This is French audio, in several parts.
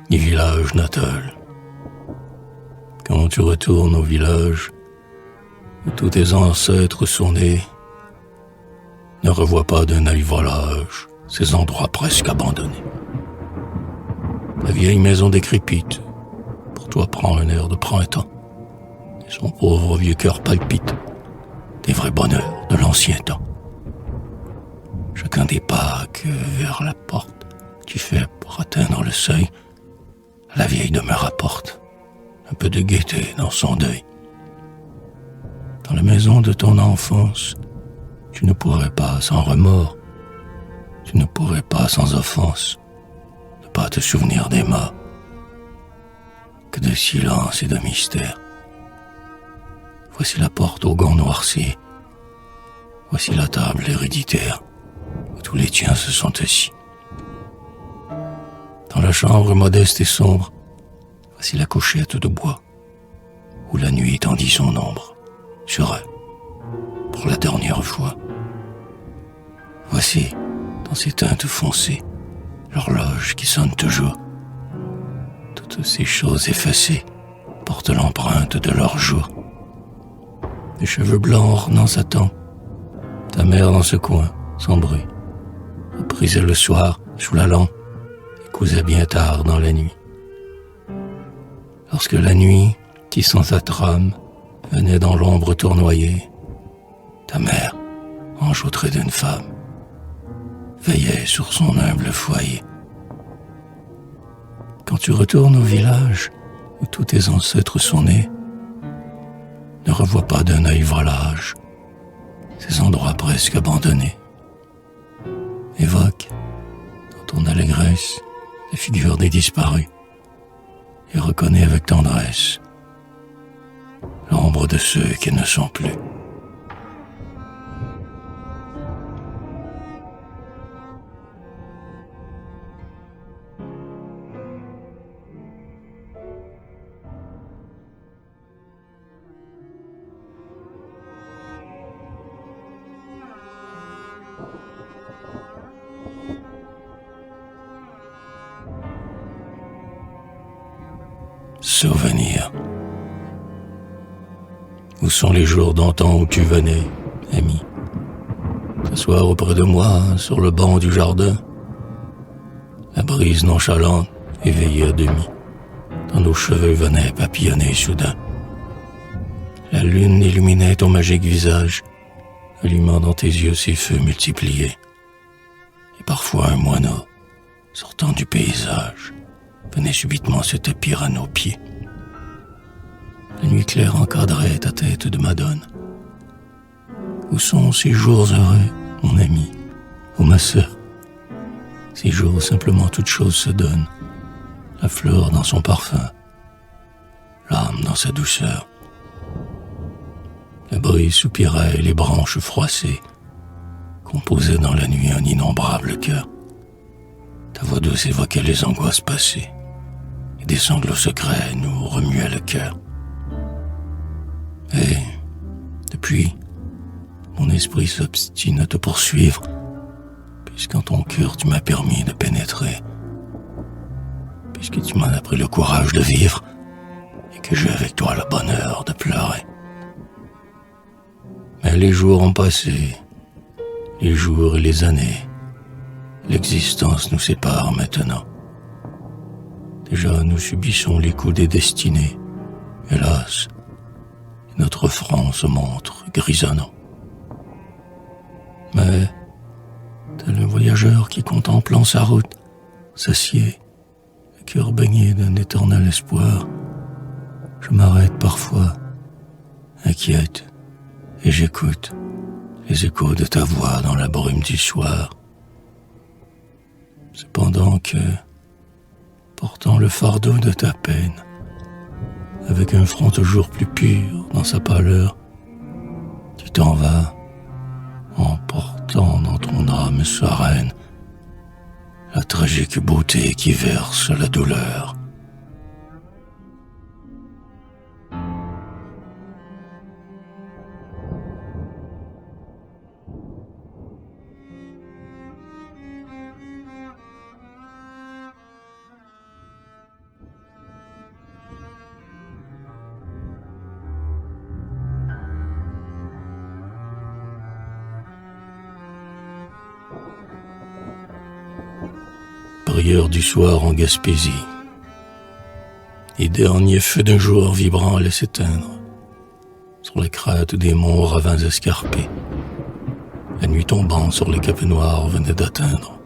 ni village natal. Quand tu retournes au village où tous tes ancêtres sont nés, ne revois pas d'un œil volage ces endroits presque abandonnés. La vieille maison décrépite, pour toi prend un air de printemps, et son pauvre vieux cœur palpite des vrais bonheurs de l'ancien temps. Chacun des pas que vers la porte tu fais pour atteindre le seuil, la vieille demeure apporte un peu de gaieté dans son deuil. Dans la maison de ton enfance, tu ne pourrais pas sans remords, tu ne pourrais pas sans offense, ne pas te souvenir des morts. Que de silence et de mystère. Voici la porte aux gants noircis, voici la table héréditaire où tous les tiens se sont assis. Dans la chambre modeste et sombre, voici la couchette de bois où la nuit tendit son ombre sur eux pour la dernière fois. Voici, dans ces teintes foncées, l'horloge qui sonne toujours. Toutes ces choses effacées portent l'empreinte de leur jour. Des cheveux blancs ornant sa tempe, ta mère dans ce coin, sans bruit, reprisait le soir sous la lampe et cousait bien tard dans la nuit. Lorsque la nuit, tissant sa trame, venait dans l'ombre tournoyer, ta mère, enjôtrée d'une femme, veillait sur son humble foyer. Quand tu retournes au village où tous tes ancêtres sont nés, ne revois pas d'un œil volage ces endroits presque abandonnés. Évoque, dans ton allégresse, les figures des disparus et reconnais avec tendresse l'ombre de ceux qui ne sont plus. Souvenirs. Où sont les jours d'antan où tu venais, ami, s'asseoir auprès de moi sur le banc du jardin, la brise nonchalante éveillée à demi, dans nos cheveux venait papillonner soudain. La lune illuminait ton magique visage, allumant dans tes yeux ses feux multipliés, et parfois un moineau, sortant du paysage, venait subitement se tapir à nos pieds. La nuit claire encadrait ta tête de madone. Où sont ces jours heureux, mon ami, ô ma sœur? Ces jours où simplement toute chose se donne, la fleur dans son parfum, l'âme dans sa douceur. La brise soupirait et les branches froissées composaient dans la nuit un innombrable cœur. Ta voix douce évoquait les angoisses passées, et des sanglots secrets nous remuaient le cœur. Et, depuis, mon esprit s'obstine à te poursuivre, puisqu'en ton cœur tu m'as permis de pénétrer, puisque tu m'en as pris le courage de vivre, et que j'ai avec toi le bonheur de pleurer. Mais les jours ont passé, les jours et les années, l'existence nous sépare maintenant. Déjà nous subissons les coups des destinées, hélas, notre front se montre grisonnant. Mais, tel un voyageur qui contemplant sa route, s'assied, le cœur baigné d'un éternel espoir, je m'arrête parfois, inquiète, et j'écoute les échos de ta voix dans la brume du soir. Cependant que, portant le fardeau de ta peine, avec un front toujours plus pur dans sa pâleur, tu t'en vas, emportant dans ton âme sereine la tragique beauté qui verse la douleur. prières du soir en Gaspésie. Les derniers feux d'un jour vibrant allaient s'éteindre sur les crêtes des monts aux ravins escarpés. La nuit tombante sur les capes noires venait d'atteindre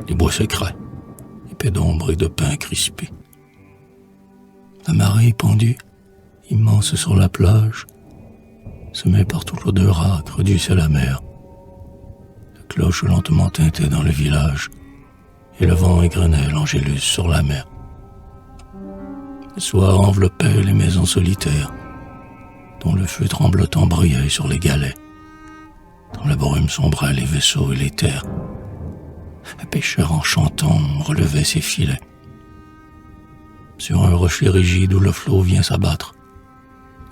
les bois secrets, épais d'ombre et de pins crispés. La marée pendue, immense sur la plage, semait par toute l'odeur âcre du ciel amer. La cloche lentement tintait dans le village, et le vent égrenait l'angélus sur la mer. Le soir enveloppait les maisons solitaires, dont le feu tremblotant brillait sur les galets. Dans la brume sombraient les vaisseaux et les terres. Un pêcheur en chantant relevait ses filets. Sur un rocher rigide où le flot vient s'abattre,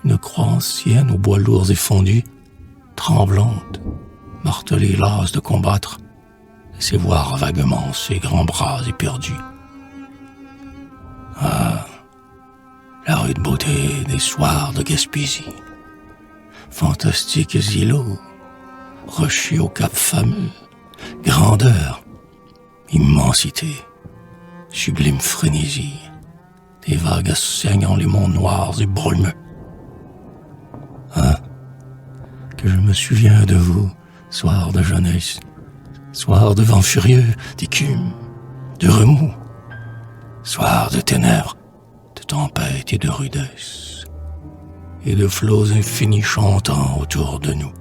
une croix ancienne aux bois lourds et fondus, tremblante, martelée, lasse de combattre, laissait voir vaguement ses grands bras éperdus. Ah, la rude beauté des soirs de Gaspésie, fantastiques îlots, rochers au cap fameux, grandeur, immensité, sublime frénésie, des vagues assaignant les monts noirs et brumeux. Ah, que je me souviens de vous, soir de jeunesse, soir de vent furieux, d'écume, de remous, soir de ténèbres, de tempête et de rudesse, et de flots infinis chantant autour de nous.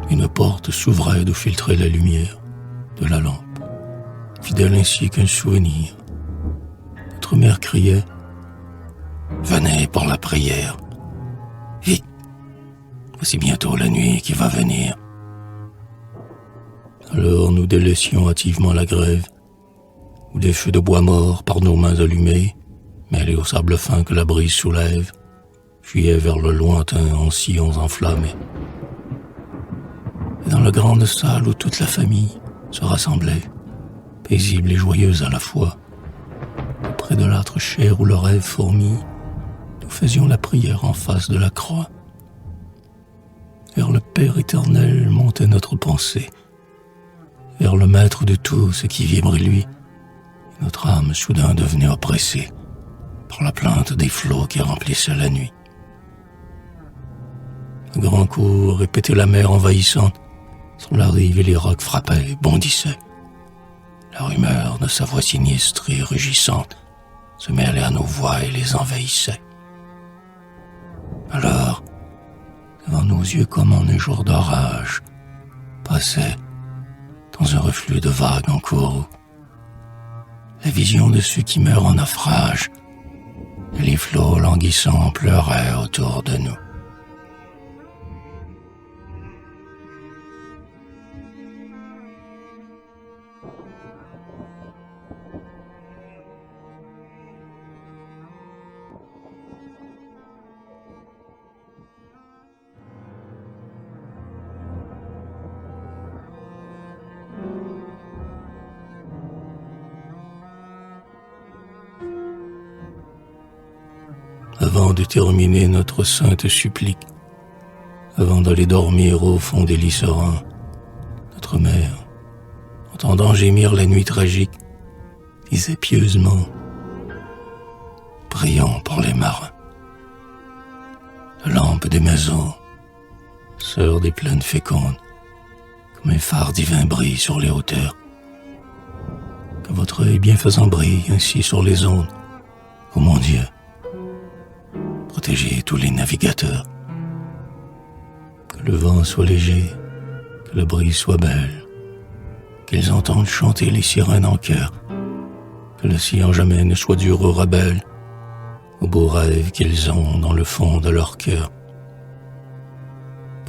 Une porte s'ouvrait d'où filtrait la lumière de la lampe, fidèle ainsi qu'un souvenir. Notre mère criait « Venez pour la prière, vite, voici bientôt la nuit qui va venir. » Alors nous délaissions hâtivement la grève, où des feux de bois morts par nos mains allumées, mêlés au sable fin que la brise soulève, fuyaient vers le lointain en sillons enflammés. Et dans la grande salle où toute la famille se rassemblait, paisible et joyeuse à la fois, près de l'âtre chair où le rêve fourmille, nous faisions la prière en face de la croix. Vers le Père éternel montait notre pensée, vers le Maître de tout ce qui vibre lui, et notre âme soudain devenait oppressée par la plainte des flots qui remplissaient la nuit. Le grand cours répétait la mer envahissante. Sur la rive et les rocs frappaient, bondissaient. La rumeur de sa voix sinistre et rugissante se mêlait à nos voix et les envahissait. Alors, devant nos yeux comme en un jour d'orage, passait, dans un reflux de vagues en courroux, la vision de ceux qui meurent en naufrage, et les flots languissants pleuraient autour de nous. Avant de terminer notre sainte supplique, avant d'aller dormir au fond des lits sereins, notre mère, entendant gémir la nuit tragique, disait pieusement « Prions pour les marins. La lampe des maisons, sœur des plaines fécondes, comme un phare divin brille sur les hauteurs. Que votre œil bienfaisant brille ainsi sur les ondes, ô mon Dieu. Protégez tous les navigateurs. Que le vent soit léger, que la brise soit belle, qu'ils entendent chanter les sirènes en chœur, que le sillon jamais ne soit dur aux rebelles, aux beaux rêves qu'ils ont dans le fond de leur cœur.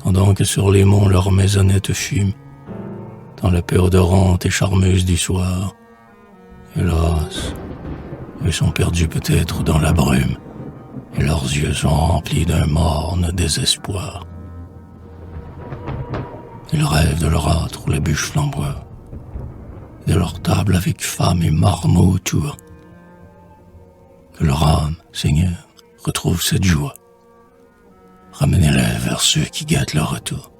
Pendant que sur les monts leurs maisonnettes fument, dans la paix odorante et charmeuse du soir, hélas, Eux sont perdus peut-être dans la brume, et leurs yeux sont remplis d'un morne désespoir. Ils rêvent de leur âtre où les bûches flamboient, de leur table avec femmes et marmots autour. Que leur âme, Seigneur, retrouve cette joie. Ramenez-les vers ceux qui gâtent leur retour.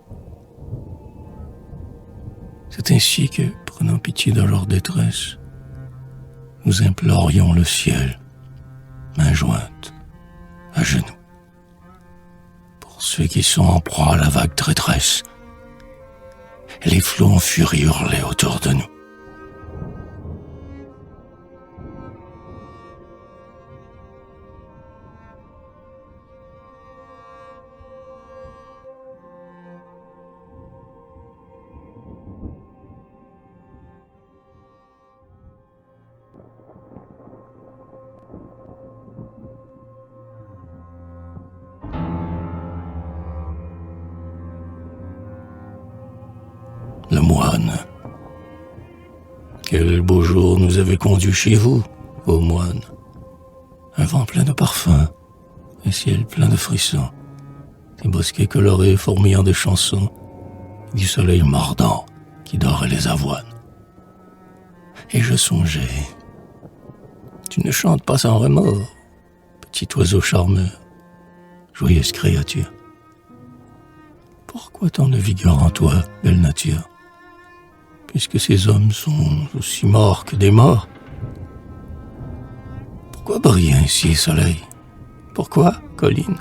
C'est ainsi que, prenant pitié de leur détresse, nous implorions le ciel, main jointe, à genoux. Pour ceux qui sont en proie à la vague traîtresse, et les flots en furie hurlaient autour de nous. Le moine. Quel beau jour nous avait conduits chez vous, ô moine. Un vent plein de parfums, un ciel plein de frissons, des bosquets colorés fourmillant de chansons, du soleil mordant qui dorait les avoines. Et je songeais, tu ne chantes pas sans remords, petit oiseau charmeur, joyeuse créature. Pourquoi tant de vigueur en toi, belle nature? Puisque ces hommes sont aussi morts que des morts. Pourquoi brille ainsi, soleil? Pourquoi, colline,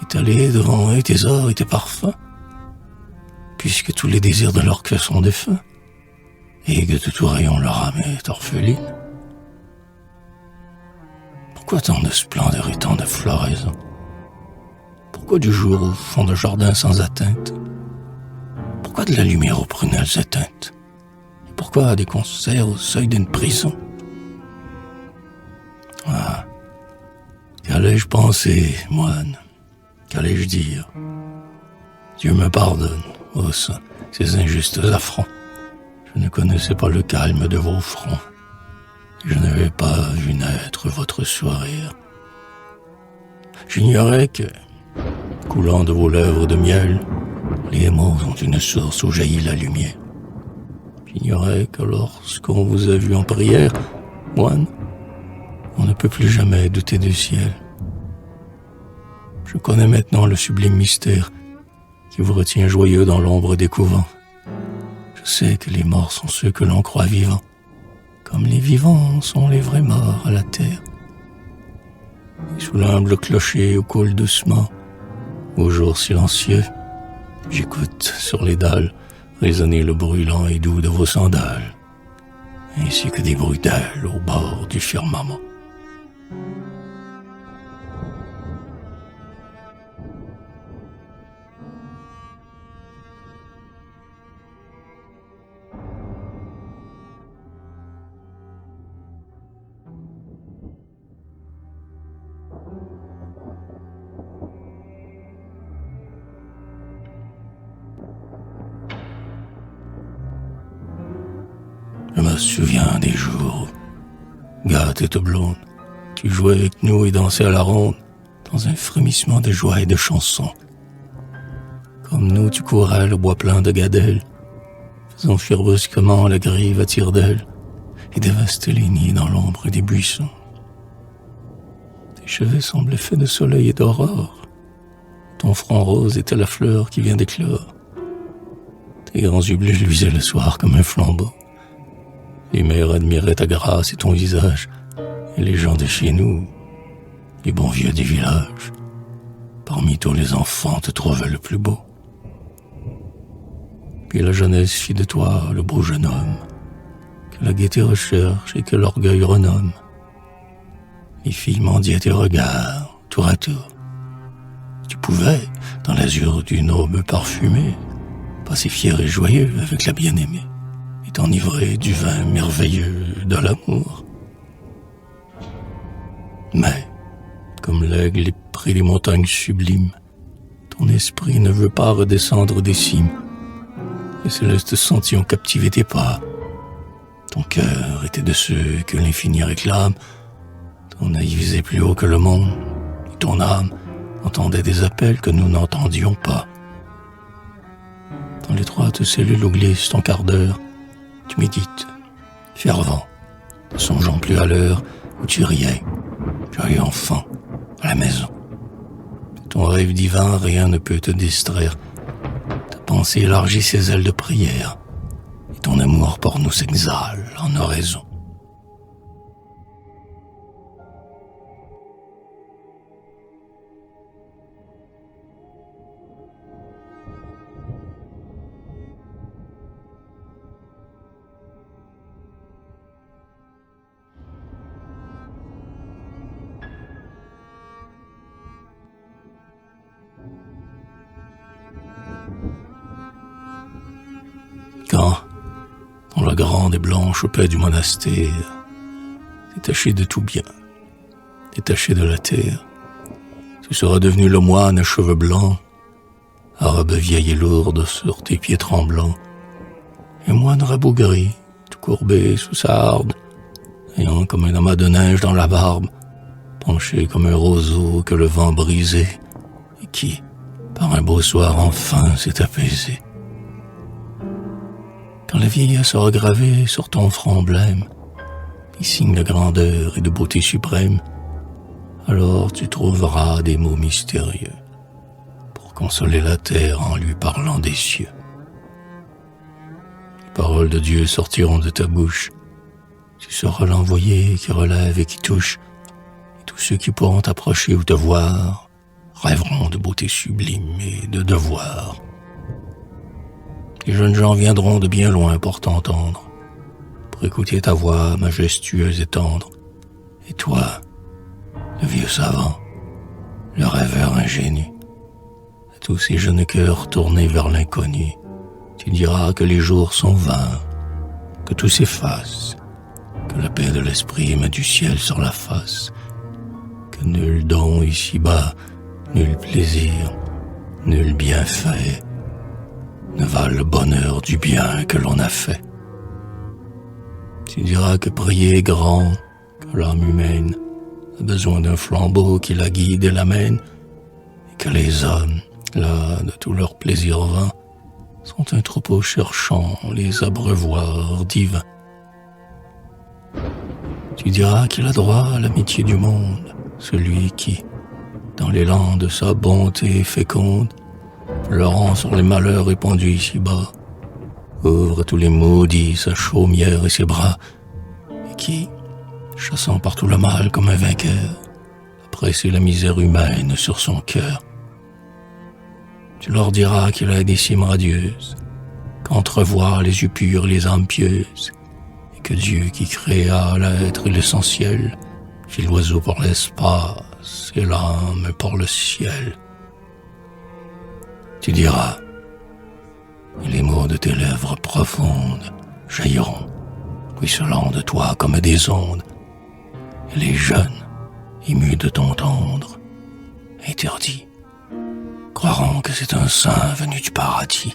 étalée devant eux tes ors et tes parfums? Puisque tous les désirs de leur cœur sont défunts, et que de tout rayon leur âme est orpheline. Pourquoi tant de splendeur et tant de floraison? Pourquoi du jour au fond de jardin sans atteinte? Pourquoi de la lumière aux prunelles éteintes? Et pourquoi des concerts au seuil d'une prison? Ah, qu'allais-je penser, moine? Qu'allais-je dire? Dieu me pardonne, ô saints, ces injustes affronts. Je ne connaissais pas le calme de vos fronts. Je n'avais pas vu naître votre sourire. J'ignorais que, coulant de vos lèvres de miel, les mots ont une source où jaillit la lumière. J'ignorais que lorsqu'on vous a vu en prière, moine, on ne peut plus jamais douter du ciel. Je connais maintenant le sublime mystère qui vous retient joyeux dans l'ombre des couvents. Je sais que les morts sont ceux que l'on croit vivants, comme les vivants sont les vrais morts à la terre. Et sous l'humble clocher où coule doucement, au jour silencieux, j'écoute sur les dalles résonner le bruit lent et doux de vos sandales, ainsi que des bruits d'ailes au bord du firmament. Je me souviens des jours, gâte et blonde, tu jouais avec nous et dansais à la ronde, dans un frémissement de joie et de chansons. Comme nous, tu courais le bois plein de gadelles, faisant fuir brusquement la grive à tire-d'aile, et dévastais les nids dans l'ombre des buissons. Tes cheveux semblaient faits de soleil et d'aurore, ton front rose était la fleur qui vient d'éclore. Tes grands yeux bleus luisaient le soir comme un flambeau. Les mères admiraient ta grâce et ton visage, et les gens de chez nous, les bons vieux des villages, parmi tous les enfants te trouvaient le plus beau. Puis la jeunesse fit de toi le beau jeune homme, que la gaieté recherche et que l'orgueil renomme. Les filles mendiaient tes regards, tour à tour. Tu pouvais, dans l'azur d'une aube parfumée, passer fier et joyeux avec la bien-aimée, enivré du vin merveilleux de l'amour. Mais, comme l'aigle épris des montagnes sublimes, ton esprit ne veut pas redescendre des cimes. Les célestes sentiers ont captivé tes pas. Ton cœur était de ceux que l'infini réclame, Ton œil visait plus haut que le monde, et ton âme entendait des appels que nous n'entendions pas. Dans l'étroite cellule où glisse ton quart d'heure, tu médites, fervent, ne songeant plus à l'heure où tu riais, joyeux enfant, à la maison. De ton rêve divin, rien ne peut te distraire. Ta pensée élargit ses ailes de prière, et ton amour pour nous s'exhale en oraison. Quand, dans la grande et blanche paix du monastère, détaché de tout bien, détaché de la terre, tu seras devenu le moine à cheveux blancs, robe vieille et lourde sur tes pieds tremblants, et moine rabougri, tout courbé sous sa harde, ayant comme un amas de neige dans la barbe, penché comme un roseau que le vent brisait, et qui, par un beau soir enfin, s'est apaisé. Quand la vieillesse aura gravé sur ton front emblème des signes de grandeur et de beauté suprême, alors tu trouveras des mots mystérieux pour consoler la terre en lui parlant des cieux. Les paroles de Dieu sortiront de ta bouche. Tu seras l'envoyé qui relève et qui touche, et tous ceux qui pourront t'approcher ou te voir rêveront de beauté sublime et de devoir. Les jeunes gens viendront de bien loin pour t'entendre, pour écouter ta voix majestueuse et tendre. Et toi, le vieux savant, le rêveur ingénu, à tous ces jeunes cœurs tournés vers l'inconnu, tu diras que les jours sont vains, que tout s'efface, que la paix de l'esprit met du ciel sur la face, que nul don ici-bas, nul plaisir, nul bienfait ne valent le bonheur du bien que l'on a fait. Tu diras que prier est grand, que l'âme humaine a besoin d'un flambeau qui la guide et l'amène, et que les hommes, là de tout leur plaisir vain, sont un troupeau cherchant les abreuvoirs divins. Tu diras qu'il a droit à l'amitié du monde, celui qui, dans l'élan de sa bonté féconde, pleurant sur les malheurs répandus ici-bas, ouvre à tous les maudits sa chaumière et ses bras, et qui, chassant partout le mal comme un vainqueur, a pressé la misère humaine sur son cœur. Tu leur diras qu'il a des cimes radieuses, qu'entrevoient les yeux purs les âmes pieuses, et que Dieu qui créa l'être et l'essentiel, fit l'oiseau pour l'espace et l'âme pour le ciel. Tu diras, et les mots de tes lèvres profondes jailliront, ruisselant de toi comme des ondes, et les jeunes, émus de t'entendre, interdits, croiront que c'est un saint venu du paradis.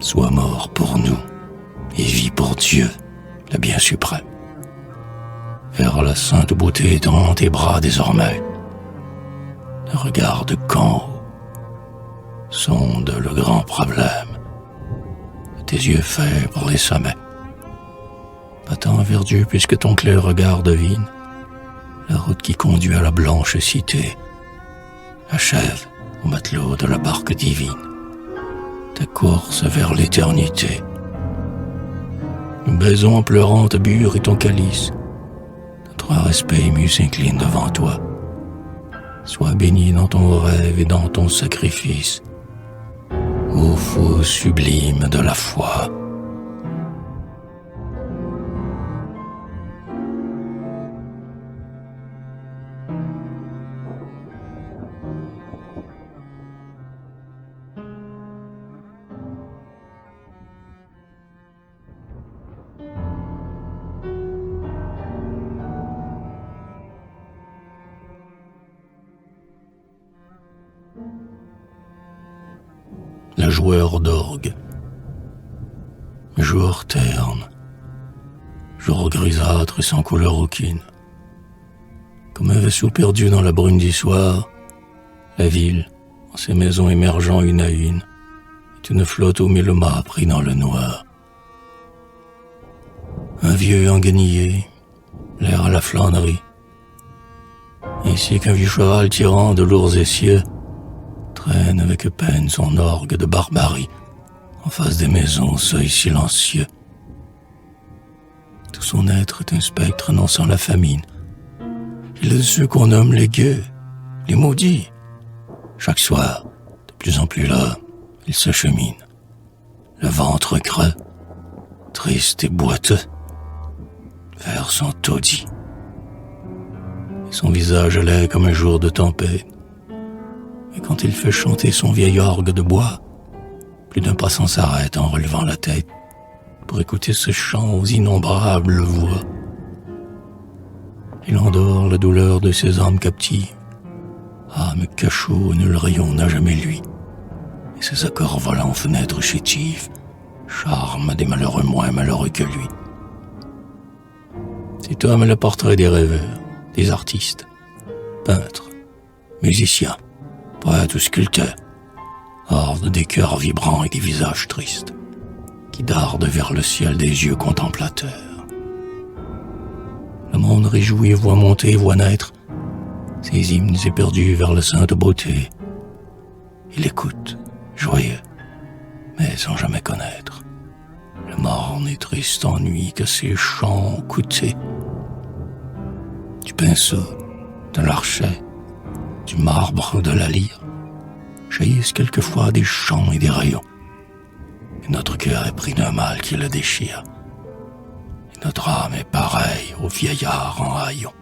Sois mort pour nous et vis pour Dieu, le bien suprême. Vers la sainte beauté dans tes bras désormais. Ne regarde qu'en haut. Sonde le grand problème. Tes yeux faits pour les sommets. Battant vers Dieu puisque ton clair regard devine la route qui conduit à la blanche cité. Achève au matelot de la barque divine ta course vers l'éternité. Nous baisons en pleurant ta bure et ton calice. Notre respect ému s'incline devant toi. Sois béni dans ton rêve et dans ton sacrifice, ô fou sublime de la foi. joueur d'orgue. Jour terne, jour grisâtre et sans couleur aucune. Comme un vaisseau perdu dans la brume du soir, la ville, en ses maisons émergeant une à une, est une flotte aux 1000 mâts pris dans le noir. Un vieux enguenillé, l'air à la flânerie, ainsi qu'un vieux cheval tirant de lourds essieux, traîne avec peine son orgue de barbarie en face des maisons au seuil silencieux. Tout son être est un spectre annonçant la famine. Il est de ceux qu'on nomme les gueux, les maudits. Chaque soir, de plus en plus là, il s'achemine, le ventre creux, triste et boiteux, vers son taudis. Et son visage laid comme un jour de tempête. Et quand il fait chanter son vieil orgue de bois, plus d'un passant s'arrête en relevant la tête pour écouter ce chant aux innombrables voix. Il endort la douleur de ses âmes captives, âme cachot où nul rayon n'a jamais lui, et ses accords volants fenêtres chétives, charme des malheureux moins malheureux que lui. Cet homme est le portrait des rêveurs, des artistes, peintres, musiciens, poètes ou sculpteurs, horde des cœurs vibrants et des visages tristes, qui dardent vers le ciel des yeux contemplateurs. Le monde réjoui voit monter et voit naître ses hymnes éperdus vers la sainte beauté. Il écoute, joyeux, mais sans jamais connaître le morne et triste ennui que ces chants ont coûté. Du pinceau, de l'archet, du marbre ou de la lyre, jaillissent quelquefois des chants et des rayons. Et notre cœur est pris d'un mal qui le déchire. Et notre âme est pareille au vieillard en haillons.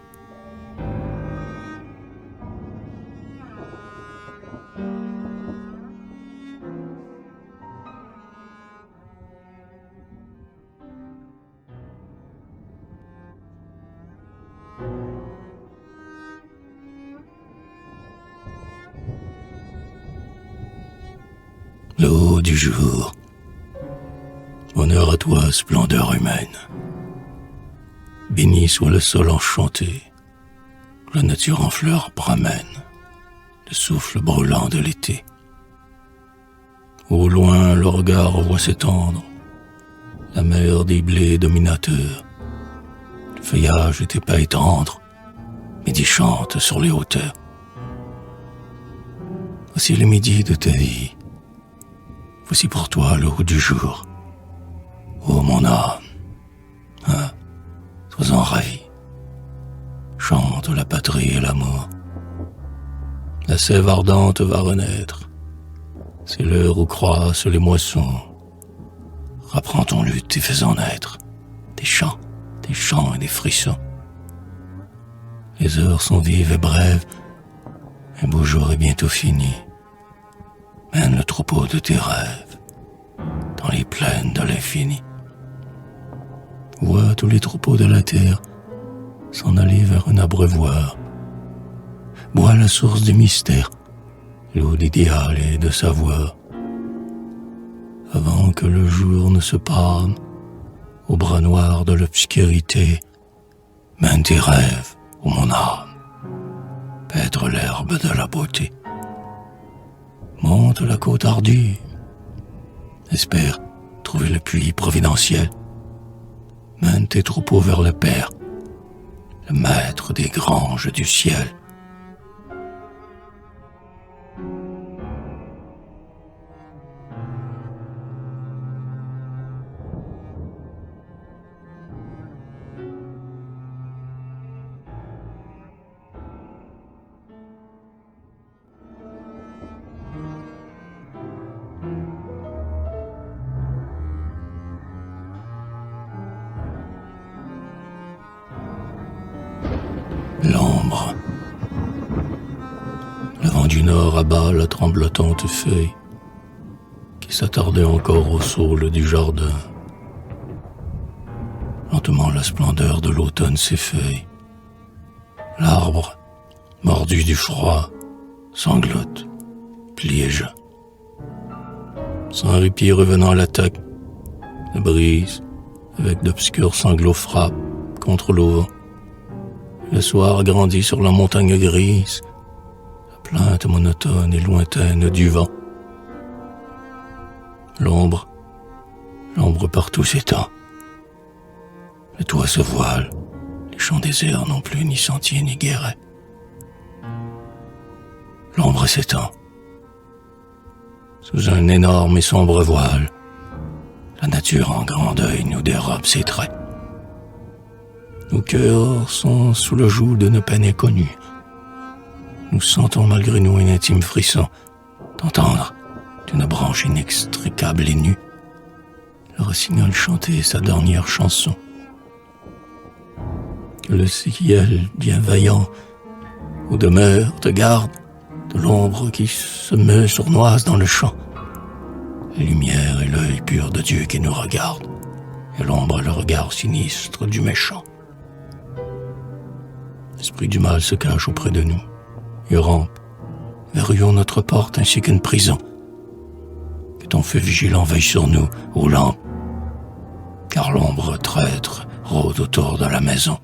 Le haut du jour. Honneur à toi, splendeur humaine. Béni soit le sol enchanté, la nature en fleurs bramène, le souffle brûlant de l'été. Au loin, le regard voit s'étendre la mer des blés dominateurs. Le feuillage est épais et tendre, midi chante sur les hauteurs. Voici le midi de ta vie. Voici pour toi le haut du jour. Ô mon âme, sois-en ravi. Chante la patrie et l'amour. La sève ardente va renaître. C'est l'heure où croissent les moissons. Reprends ton luth et fais-en naître des chants et des frissons. Les heures sont vives et brèves. Un beau jour est bientôt fini. Mène le troupeau de tes rêves dans les plaines de l'infini. Vois tous les troupeaux de la terre s'en aller vers un abreuvoir. Bois la source du mystère, l'eau d'idéal et de savoir. Avant que le jour ne se pâme au bras noir de l'obscurité, mène tes rêves, ô mon âme, paître l'herbe de la beauté. Monte la côte ardue, espère trouver le puits providentiel. Mène tes troupeaux vers le Père, le maître des granges du ciel. L'ombre. Le vent du nord abat la tremblotante feuille qui s'attardait encore au saule du jardin. Lentement la splendeur de l'automne s'effeuille. L'arbre, mordu du froid, sanglote, plie et jeune. Sans répit revenant à l'attaque, la brise, avec d'obscurs sanglots, frappe contre l'auvent. Le soir grandit sur la montagne grise, la plainte monotone et lointaine du vent. L'ombre partout s'étend. Le toit se voile, les champs déserts n'ont plus ni sentier ni guéret. L'ombre s'étend. Sous un énorme et sombre voile, la nature en grand deuil nous dérobe ses traits. Nos cœurs sont sous le joug d'une peine inconnue. Nous sentons malgré nous un intime frisson d'entendre d'une branche inextricable et nue le rossignol chanter sa dernière chanson. Que le ciel bien vaillant où demeure te garde de l'ombre qui se meut sournoise dans le champ. La lumière est l'œil pur de Dieu qui nous regarde, et l'ombre est le regard sinistre du méchant. L'esprit du mal se cache auprès de nous et rampe, verrouillons notre porte ainsi qu'une prison. Que ton feu vigilant veille sur nous, ô lampe, car l'ombre traître rôde autour de la maison.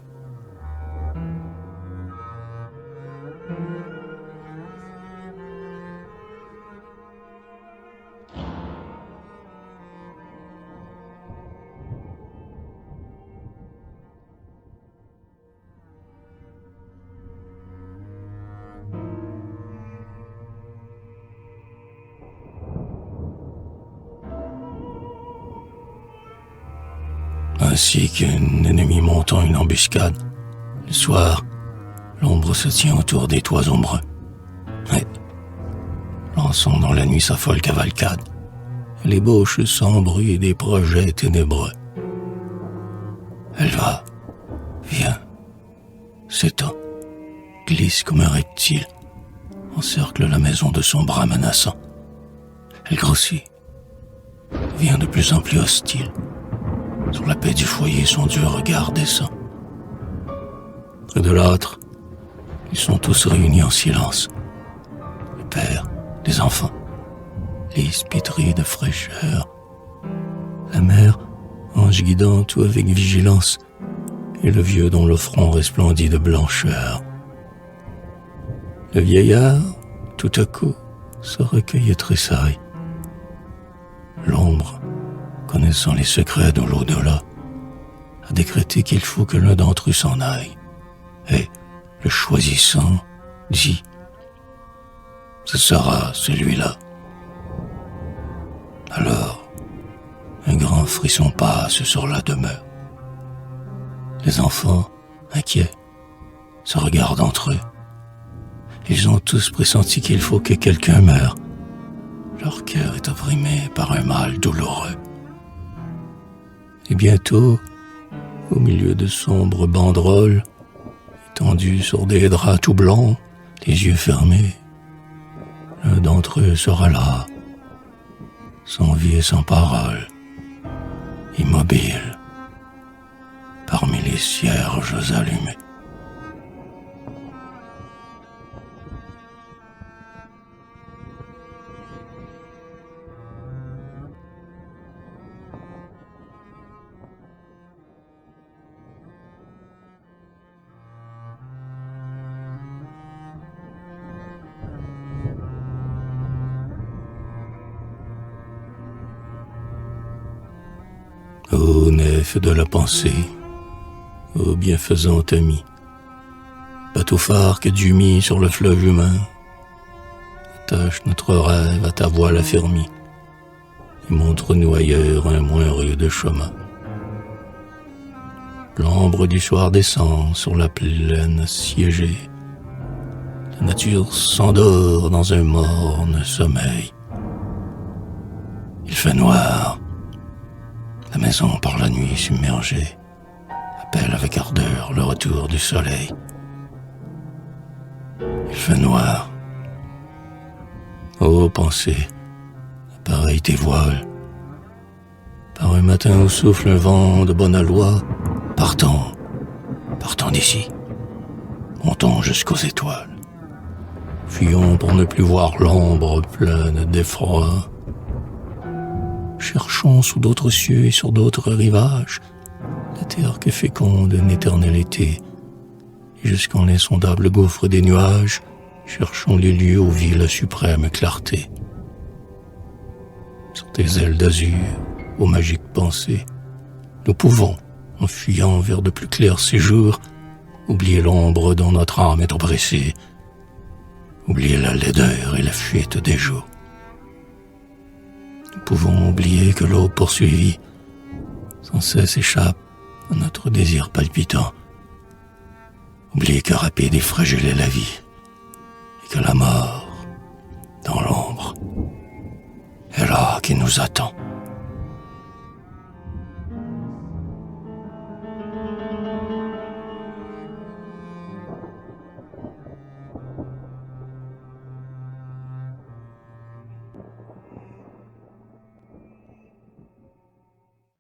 Ainsi qu'un ennemi montant une embuscade, le soir, l'ombre se tient autour des toits ombreux. Et, lançons dans la nuit sa folle cavalcade, elle ébauche sans bruit des projets ténébreux. Elle va, vient, s'étend, glisse comme un reptile, encercle la maison de son bras menaçant. Elle grossit, devient de plus en plus hostile. Sur la paix du foyer, son dur regard descend. Près de l'âtre, ils sont tous réunis en silence. Le père, les enfants, les pétris de fraîcheur. La mère, ange guidant tout avec vigilance, et le vieux dont le front resplendit de blancheur. Le vieillard, tout à coup, se recueille et tressaille. L'ombre, connaissant les secrets de l'au-delà, a décrété qu'il faut que l'un d'entre eux s'en aille, et, le choisissant, dit « Ce sera celui-là. » Alors, un grand frisson passe sur la demeure. Les enfants, inquiets, se regardent entre eux. Ils ont tous pressenti qu'il faut que quelqu'un meure. Leur cœur est opprimé par un mal douloureux. Et bientôt, au milieu de sombres banderoles, étendus sur des draps tout blancs, les yeux fermés, l'un d'entre eux sera là, sans vie et sans parole, immobile, parmi les cierges allumés. Ô nef de la pensée, ô bienfaisant ami, bateau phare que Dieu mit sur le fleuve humain, attache notre rêve à ta voile affermie et montre-nous ailleurs un moins rude chemin. L'ombre du soir descend sur la plaine assiégée, la nature s'endort dans un morne sommeil. Il fait noir. La maison, par la nuit submergée, appelle avec ardeur le retour du soleil. Il fait noir. Ô pensée, appareille tes voiles. Par un matin où souffle un vent de bonne aloi, partons d'ici. Montons jusqu'aux étoiles. Fuyons pour ne plus voir l'ombre pleine d'effroi. cherchons sous d'autres cieux et sur d'autres rivages la terre que féconde un éternel été. Et jusqu'en l'insondable gouffre des nuages, cherchons les lieux où vit la suprême clarté. Sur tes ailes d'azur, aux magiques pensées, nous pouvons, en fuyant vers de plus clairs séjours, oublier l'ombre dont notre âme est oppressée, oublier la laideur et la fuite des jours. Nous pouvons oublier que l'aube poursuivie sans cesse échappe à notre désir palpitant, oublier que rapide et fragile est la vie, et que la mort, dans l'ombre, est là qui nous attend.